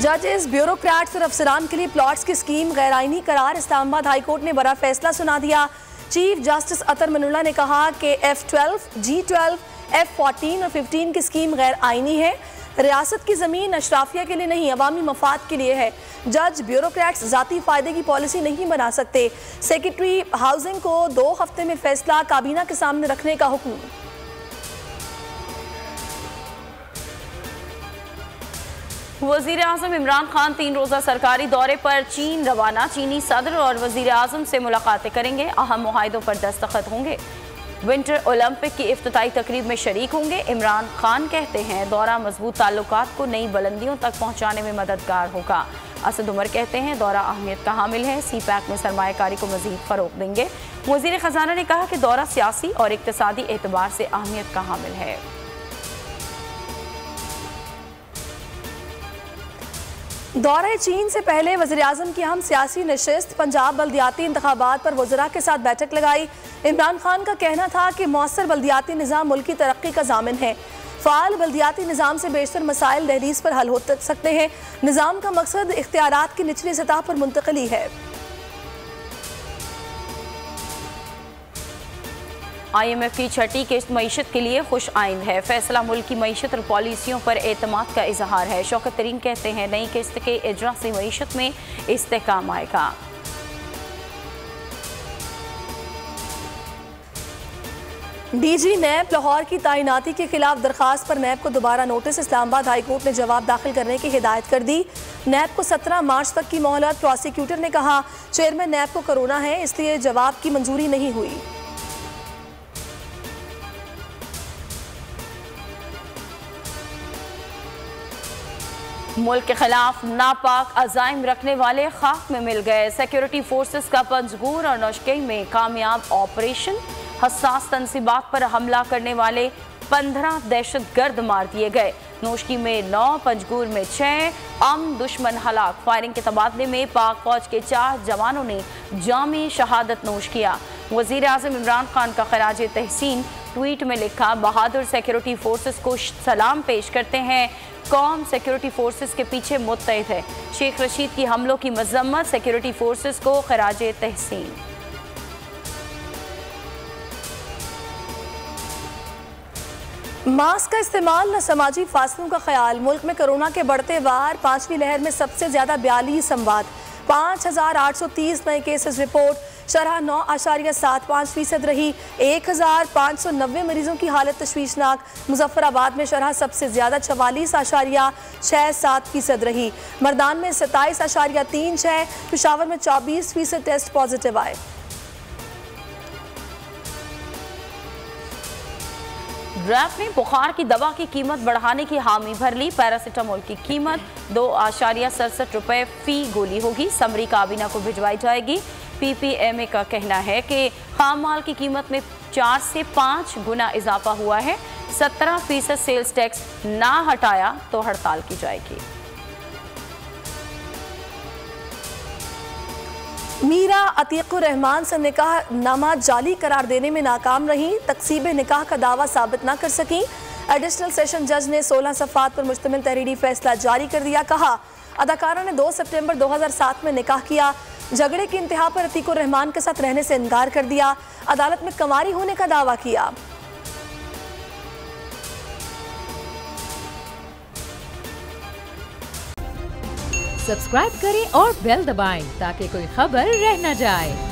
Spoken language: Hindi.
जजेस, ब्यूरोक्रेट्स और अफसरान के लिए प्लॉट्स की स्कीम गैर आईनी करार। इस्लामाबाद हाई कोर्ट ने बड़ा फैसला सुना दिया। चीफ जस्टिस अतर मनुल्लाह ने कहा कि F12, G12, F14 और 15 की स्कीम गैर आईनी है। रियासत की ज़मीन अशराफिया के लिए नहीं, अवामी मफाद के लिए है। जज, ब्यूरोक्रेट्स ज़ाती फ़ायदे की पॉलिसी नहीं बना सकते। सेक्रेटरी हाउसिंग को 2 हफ्ते में फैसला काबीना के सामने रखने का हुक्म। वज़ीर आज़म इमरान खान 3 रोज़ा सरकारी दौरे पर चीन रवाना। चीनी सदर और वज़ीर आज़म से मुलाकातें करेंगे। अहम मुआहिदों पर दस्तखत होंगे। विंटर ओलंपिक की इफ्तिताई तकरीब में शरीक होंगे। इमरान खान कहते हैं दौरा मजबूत ताल्लुकात को नई बुलंदियों तक पहुँचाने में मददगार होगा। असद उमर कहते हैं दौरा अहमियत का हामिल है। CPAC में सरमायाकारी को मज़ीद फ़रोग़ देंगे। वज़ीर ख़जाना ने कहा कि दौरा सियासी और इक़्तिसादी एतबार से अहमियत का हामिल है। दौरे चीन से पहले वज़ीर आज़म की अहम सियासी नशिस्त। पंजाब बल्दियाती इंतखाबात पर वज़रा के साथ बैठक लगाई। इमरान खान का कहना था कि मौसर बल्दियाती निज़ाम मुल्क की तरक्की का ज़ामिन है। फ़ाल बल्दियाती निज़ाम से बेशतर मसाइल दहलीज पर हल हो सकते हैं। निज़ाम का मकसद इख्तियारात की निचली सतह पर मुंतकिली है। IMF की छठी किस्त मईशत के लिए खुश आइंद है। फैसला मुल्क की मईशत और पॉलिसियों पर एतमाद का इजहार है। शौकत तरीन कहते हैं नई किस्त के इजरा से मईशत में इस्तेहकाम आएगा। DG नैब लाहौर की तैनाती के खिलाफ दरखास्त पर नैब को दोबारा नोटिस। इस्लामाबाद हाई कोर्ट ने जवाब दाखिल करने की हिदायत कर दी। नैब को 17 मार्च तक की मोहलत। प्रोसिक्यूटर ने कहा चेयरमैन नैब को कोरोना है, इसलिए जवाब की मंजूरी नहीं हुई। मुल्क के खिलाफ नापाक अज़ाइम रखने वाले खाक में मिल गए। सिक्योरिटी फोर्सेस का पंजगूर और नौशकी में कामयाब ऑपरेशन। हसास तनसीबात पर हमला करने वाले 15 दहशतगर्द मार दिए गए। नौशकी में 9, पंजगूर में 6 दुश्मन हलाक। फायरिंग के तबादले में पाक फौज के 4 जवानों ने जामी शहादत नोश किया। वज़ीर आज़म इमरान खान का खराज तहसीन। ट्वीट में लिखा बहादुर सिक्योरिटी फोर्सेस को सलाम पेश करते हैं। कौम सिक्योरिटी फोर्सेस के पीछे मुत्तहिद है। शेख रशीद की हमलों की मजम्मत। सिक्योरिटी फोर्सेस को खराज तहसीन। मास्क का इस्तेमाल न समाजी फासलों का ख्याल। मुल्क में कोरोना के बढ़ते वार। 5वीं लहर में सबसे ज्यादा 42 संवाद। 5830 नए केसेस रिपोर्ट। शरह 9.75% रही। 1590 मरीजों की हालत तशवीशनाक। मुजफ्फराबाद में शरह सबसे ज्यादा 44.67% रही। मर्दान में 27.36। पेशावर में 24% टेस्ट पॉजिटिव आए। रैप ने बुखार की दवा की कीमत बढ़ाने की हामी भर ली। पैरासीटामोल की कीमत 2.67 रुपये फी गोली होगी। समरी काबीना को भिजवाई जाएगी। PPMA का कहना है कि खाम माल की कीमत में 4 से 5 गुना इजाफा हुआ है। 17% सेल्स टैक्स ना हटाया तो हड़ताल की जाएगी। मीरा अतीकुर रहमान से निकाह नामा जाली करार देने में नाकाम रही। तकसीब निकाह का दावा साबित ना कर सकी। एडिशनल सेशन जज ने 16 सफ़ात पर मुश्तमिल तहरीरी फैसला जारी कर दिया। कहा अदाकारा ने 2 सितंबर 2007 में निकाह किया। झगड़े की इंतहा पर अतीकुर रहमान के साथ रहने से इनकार कर दिया। अदालत में कंवारी होने का दावा किया। सब्सक्राइब करें और बेल दबाएं ताकि कोई खबर रह न जाए।